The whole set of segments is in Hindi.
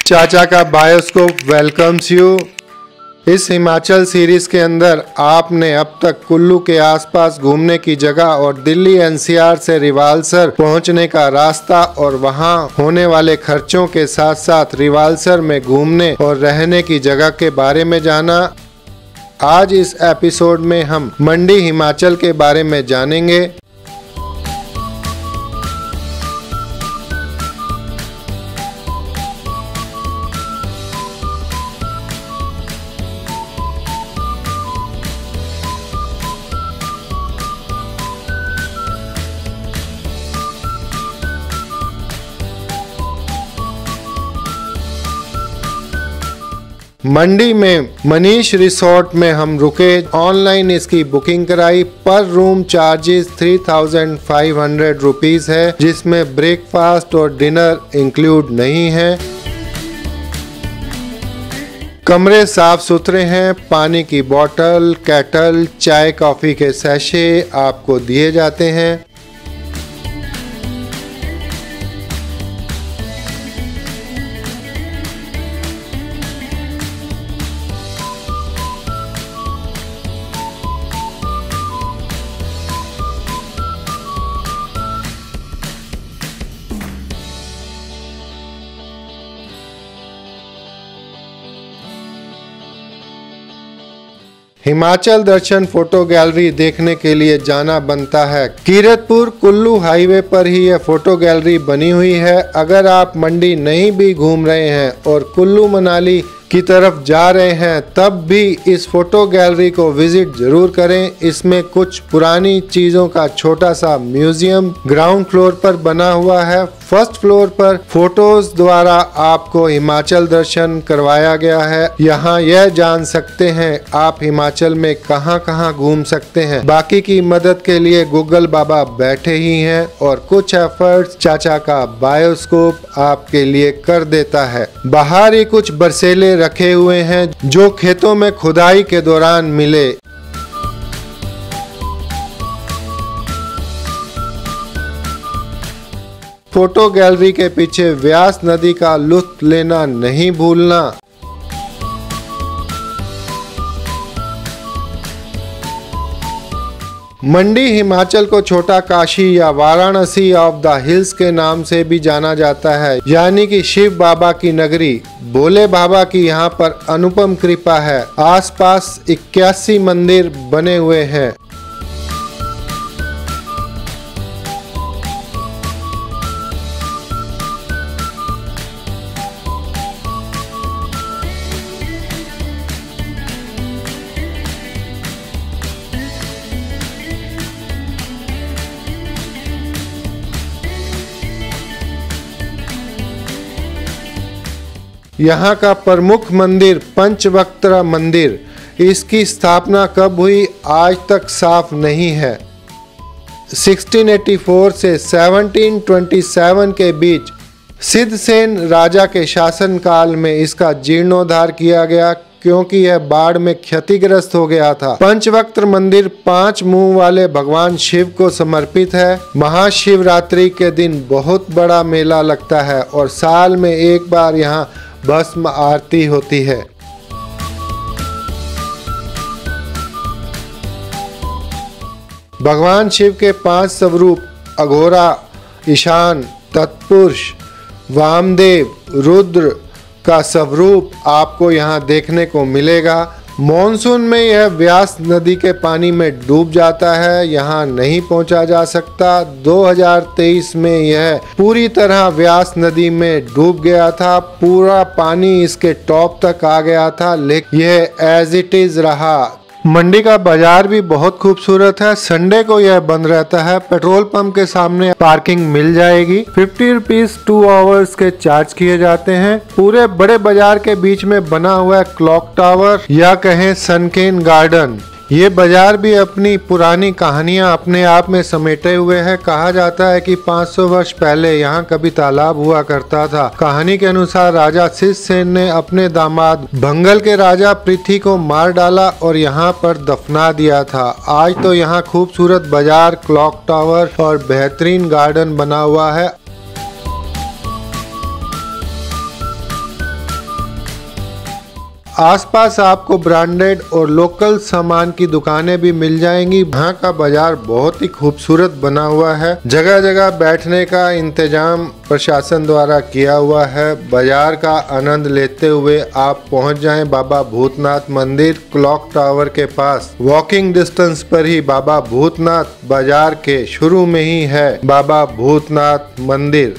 चाचा का बायोस्कोप वेलकम्स यू। इस हिमाचल सीरीज के अंदर आपने अब तक कुल्लू के आसपास घूमने की जगह और दिल्ली एनसीआर से रिवालसर पहुंचने का रास्ता और वहां होने वाले खर्चों के साथ साथ रिवालसर में घूमने और रहने की जगह के बारे में जाना। आज इस एपिसोड में हम मंडी हिमाचल के बारे में जानेंगे। मंडी में मनीष रिसोर्ट में हम रुके, ऑनलाइन इसकी बुकिंग कराई। पर रूम चार्जेस 3500 रुपीज है, जिसमें ब्रेकफास्ट और डिनर इंक्लूड नहीं है। कमरे साफ सुथरे हैं, पानी की बोतल, केटल, चाय कॉफी के सैशे आपको दिए जाते हैं। हिमाचल दर्शन फोटो गैलरी देखने के लिए जाना बनता है। कीरतपुर कुल्लू हाईवे पर ही यह फोटो गैलरी बनी हुई है। अगर आप मंडी नहीं भी घूम रहे हैं और कुल्लू मनाली की तरफ जा रहे हैं तब भी इस फोटो गैलरी को विजिट जरूर करें। इसमें कुछ पुरानी चीजों का छोटा सा म्यूजियम ग्राउंड फ्लोर पर बना हुआ है। फर्स्ट फ्लोर पर फोटोज द्वारा आपको हिमाचल दर्शन करवाया गया है। यहाँ यह जान सकते हैं आप हिमाचल में कहाँ कहाँ घूम सकते हैं। बाकी की मदद के लिए गूगल बाबा बैठे ही हैं और कुछ एफर्ट्स चाचा का बायोस्कोप आपके लिए कर देता है। बाहर ही कुछ बरसेले रखे हुए हैं जो खेतों में खुदाई के दौरान मिले। फोटो गैलरी के पीछे व्यास नदी का लुत्फ लेना नहीं भूलना। मंडी हिमाचल को छोटा काशी या वाराणसी ऑफ द हिल्स के नाम से भी जाना जाता है, यानी कि शिव बाबा की नगरी। भोले बाबा की यहाँ पर अनुपम कृपा है। आसपास 81 मंदिर बने हुए हैं। यहाँ का प्रमुख मंदिर पंचवक्त्र मंदिर, इसकी स्थापना कब हुई आज तक साफ नहीं है। 1684 से 1727 के बीच सिद्धसेन राजा के शासनकाल में इसका जीर्णोद्धार किया गया क्योंकि यह बाढ़ में क्षतिग्रस्त हो गया था। पंचवक्त्र मंदिर 5 मुंह वाले भगवान शिव को समर्पित है। महाशिवरात्रि के दिन बहुत बड़ा मेला लगता है और साल में एक बार यहाँ भस्म आरती होती है। भगवान शिव के 5 स्वरूप अघोरा, ईशान, तत्पुरुष, वामदेव, रुद्र का स्वरूप आपको यहाँ देखने को मिलेगा। मॉनसून में यह व्यास नदी के पानी में डूब जाता है, यहाँ नहीं पहुँचा जा सकता। 2023 में यह पूरी तरह व्यास नदी में डूब गया था। पूरा पानी इसके टॉप तक आ गया था, लेकिन यह एज इट इज रहा। मंडी का बाजार भी बहुत खूबसूरत है। संडे को यह बंद रहता है। पेट्रोल पंप के सामने पार्किंग मिल जाएगी। 50 रुपीज 2 आवर्स के चार्ज किए जाते हैं। पूरे बड़े बाजार के बीच में बना हुआ है क्लॉक टावर या कहें सनकेन गार्डन। ये बाजार भी अपनी पुरानी कहानियां अपने आप में समेटे हुए है। कहा जाता है कि 500 वर्ष पहले यहाँ कभी तालाब हुआ करता था। कहानी के अनुसार राजा सिद्धसेन ने अपने दामाद भंगल के राजा पृथ्वी को मार डाला और यहाँ पर दफना दिया था। आज तो यहाँ खूबसूरत बाजार, क्लॉक टावर और बेहतरीन गार्डन बना हुआ है। आसपास आपको ब्रांडेड और लोकल सामान की दुकानें भी मिल जाएंगी। यहाँ का बाजार बहुत ही खूबसूरत बना हुआ है। जगह जगह बैठने का इंतजाम प्रशासन द्वारा किया हुआ है। बाजार का आनंद लेते हुए आप पहुँच जाएं बाबा भूतनाथ मंदिर। क्लॉक टावर के पास वॉकिंग डिस्टेंस पर ही बाबा भूतनाथ बाजार के शुरू में ही है बाबा भूतनाथ मंदिर।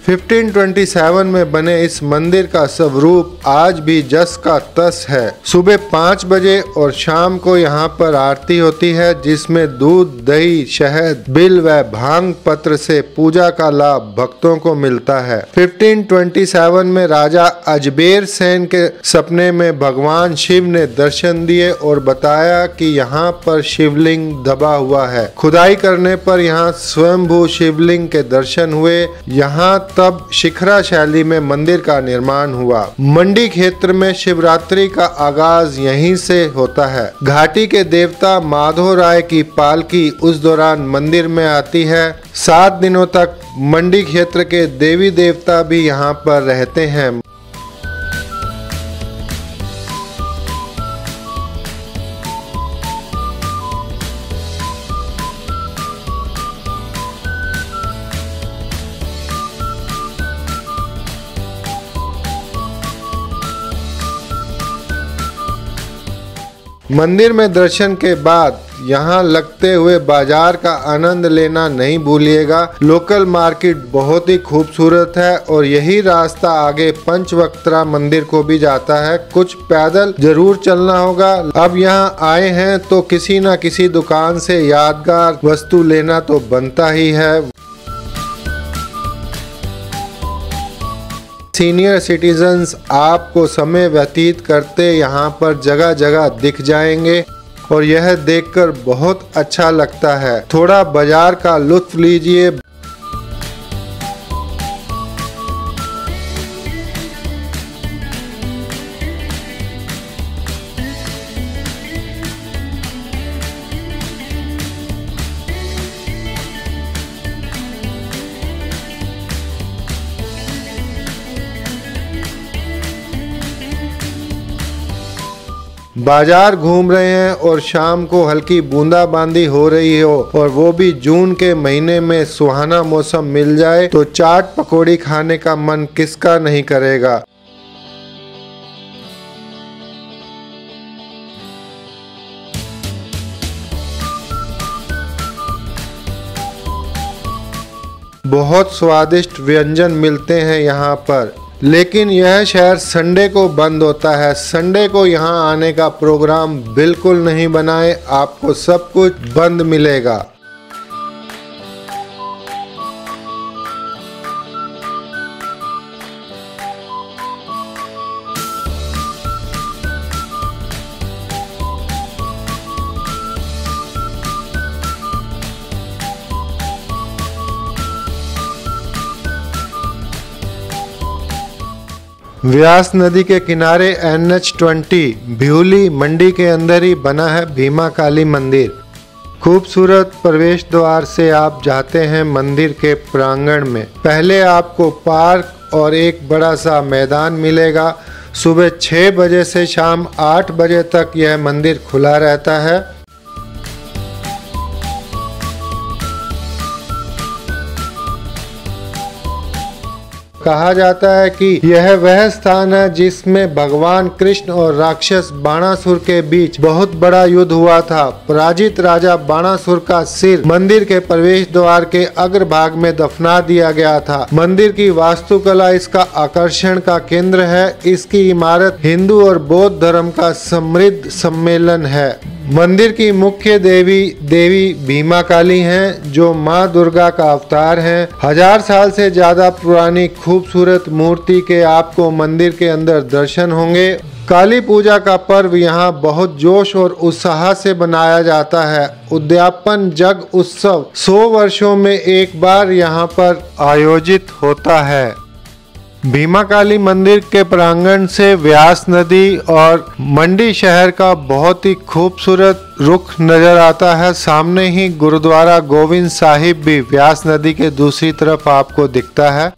1527 में बने इस मंदिर का स्वरूप आज भी जस का तस है। सुबह 5 बजे और शाम को यहाँ पर आरती होती है, जिसमें दूध, दही, शहद, बिल व भांग पत्र से पूजा का लाभ भक्तों को मिलता है। 1527 में राजा अजमेर सेन के सपने में भगवान शिव ने दर्शन दिए और बताया कि यहाँ पर शिवलिंग दबा हुआ है। खुदाई करने पर यहाँ स्वयंभू शिवलिंग के दर्शन हुए। यहाँ तब शिखरा शैली में मंदिर का निर्माण हुआ। मंडी क्षेत्र में शिवरात्रि का आगाज यहीं से होता है। घाटी के देवता माधव राय की पालकी उस दौरान मंदिर में आती है। 7 दिनों तक मंडी क्षेत्र के देवी देवता भी यहाँ पर रहते हैं। मंदिर में दर्शन के बाद यहाँ लगते हुए बाजार का आनंद लेना नहीं भूलिएगा। लोकल मार्केट बहुत ही खूबसूरत है और यही रास्ता आगे पंचवक्त्रा मंदिर को भी जाता है। कुछ पैदल जरूर चलना होगा। अब यहाँ आए हैं तो किसी न किसी दुकान से यादगार वस्तु लेना तो बनता ही है। सीनियर सिटीजन्स आपको समय व्यतीत करते यहाँ पर जगह जगह दिख जाएंगे और यह देखकर बहुत अच्छा लगता है। थोड़ा बाजार का लुत्फ लीजिए। बाजार घूम रहे हैं और शाम को हल्की बूंदाबांदी हो रही हो और वो भी जून के महीने में सुहाना मौसम मिल जाए तो चाट पकौड़ी खाने का मन किसका नहीं करेगा। बहुत स्वादिष्ट व्यंजन मिलते हैं यहाँ पर, लेकिन यह शहर संडे को बंद होता है। संडे को यहाँ आने का प्रोग्राम बिल्कुल नहीं बनाएं, आपको सब कुछ बंद मिलेगा। व्यास नदी के किनारे NH20 भिवली मंडी के अंदर ही बना है भीमा काली मंदिर। खूबसूरत प्रवेश द्वार से आप जाते हैं मंदिर के प्रांगण में। पहले आपको पार्क और एक बड़ा सा मैदान मिलेगा। सुबह 6 बजे से शाम 8 बजे तक यह मंदिर खुला रहता है। कहा जाता है कि यह वह स्थान है जिसमें भगवान कृष्ण और राक्षस बाणासुर के बीच बहुत बड़ा युद्ध हुआ था। पराजित राजा बाणासुर का सिर मंदिर के प्रवेश द्वार के अग्रभाग में दफना दिया गया था। मंदिर की वास्तुकला इसका आकर्षण का केंद्र है। इसकी इमारत हिंदू और बौद्ध धर्म का समृद्ध सम्मेलन है। मंदिर की मुख्य देवी भीमा काली हैं, जो माँ दुर्गा का अवतार हैं। 1000 साल से ज्यादा पुरानी खूबसूरत मूर्ति के आपको मंदिर के अंदर दर्शन होंगे। काली पूजा का पर्व यहाँ बहुत जोश और उत्साह से मनाया जाता है। उद्यापन जग उत्सव 100 वर्षों में एक बार यहाँ पर आयोजित होता है। भीमा काली मंदिर के प्रांगण से व्यास नदी और मंडी शहर का बहुत ही खूबसूरत रुख नजर आता है। सामने ही गुरुद्वारा गोविंद साहिब भी व्यास नदी के दूसरी तरफ आपको दिखता है।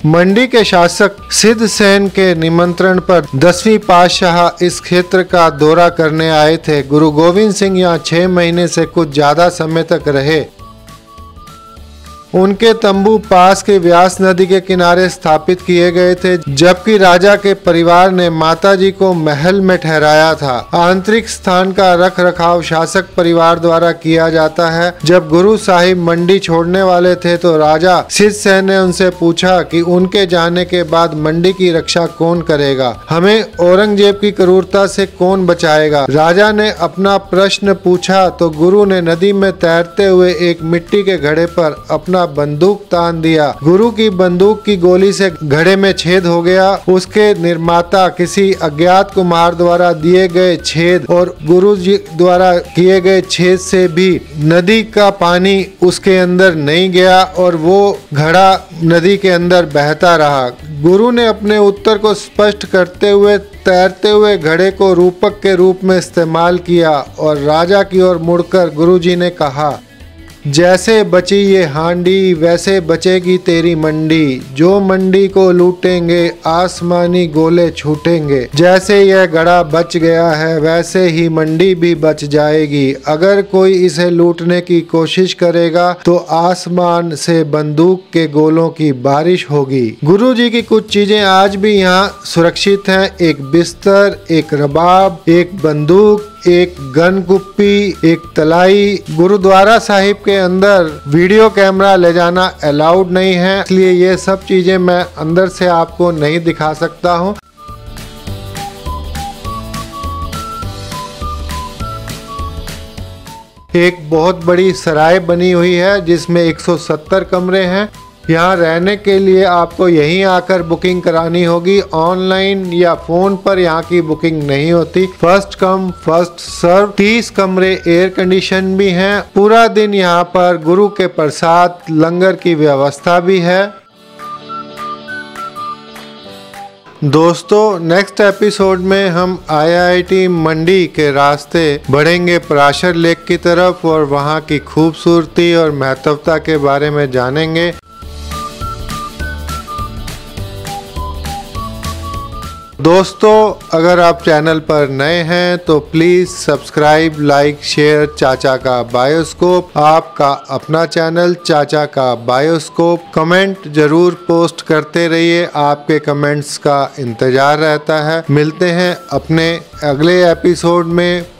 मंडी के शासक सिद्ध सेन के निमंत्रण पर 10वीं पातशाह इस क्षेत्र का दौरा करने आए थे। गुरु गोविंद सिंह यहाँ 6 महीने से कुछ ज्यादा समय तक रहे। उनके तंबू पास के व्यास नदी के किनारे स्थापित किए गए थे, जबकि राजा के परिवार ने माताजी को महल में ठहराया था। आंतरिक स्थान का रख रखाव शासक परिवार द्वारा किया जाता है। जब गुरु साहिब मंडी छोड़ने वाले थे तो राजा सिद्ध सेन ने उनसे पूछा कि उनके जाने के बाद मंडी की रक्षा कौन करेगा, हमें औरंगजेब की क्रूरता से कौन बचाएगा। राजा ने अपना प्रश्न पूछा तो गुरु ने नदी में तैरते हुए एक मिट्टी के घड़े पर अपना बंदूक तान दिया। गुरु की बंदूक की गोली से घड़े में छेद हो गया। उसके निर्माता किसी अज्ञात कुम्हार द्वारा दिए गए छेद और गुरु जी द्वारा किए गए छेद से भी नदी का पानी उसके अंदर नहीं गया और वो घड़ा नदी के अंदर बहता रहा। गुरु ने अपने उत्तर को स्पष्ट करते हुए तैरते हुए घड़े को रूपक के रूप में इस्तेमाल किया और राजा की ओर मुड़कर गुरुजी ने कहा, जैसे बची ये हांडी वैसे बचेगी तेरी मंडी, जो मंडी को लूटेंगे आसमानी गोले छूटेंगे। जैसे यह गड़ा बच गया है वैसे ही मंडी भी बच जाएगी। अगर कोई इसे लूटने की कोशिश करेगा तो आसमान से बंदूक के गोलों की बारिश होगी। गुरुजी की कुछ चीजें आज भी यहाँ सुरक्षित हैं। एक बिस्तर, एक रबाब, एक बंदूक, एक गन कुप्पी, एक तलाई। गुरुद्वारा साहिब के अंदर वीडियो कैमरा ले जाना अलाउड नहीं है, इसलिए ये सब चीजें मैं अंदर से आपको नहीं दिखा सकता हूँ। एक बहुत बड़ी सराय बनी हुई है जिसमें 170 कमरे हैं। यहाँ रहने के लिए आपको यहीं आकर बुकिंग करानी होगी। ऑनलाइन या फोन पर यहाँ की बुकिंग नहीं होती। First come first serve. 30 कमरे एयर कंडीशन भी हैं। पूरा दिन यहाँ पर गुरु के प्रसाद लंगर की व्यवस्था भी है। दोस्तों, नेक्स्ट एपिसोड में हम IIT मंडी के रास्ते बढ़ेंगे पराशर लेक की तरफ और वहाँ की खूबसूरती और महत्वता के बारे में जानेंगे। दोस्तों, अगर आप चैनल पर नए हैं तो प्लीज़ सब्सक्राइब, लाइक, शेयर चाचा का बायोस्कोप, आपका अपना चैनल चाचा का बायोस्कोप। कमेंट जरूर पोस्ट करते रहिए, आपके कमेंट्स का इंतज़ार रहता है। मिलते हैं अपने अगले एपिसोड में।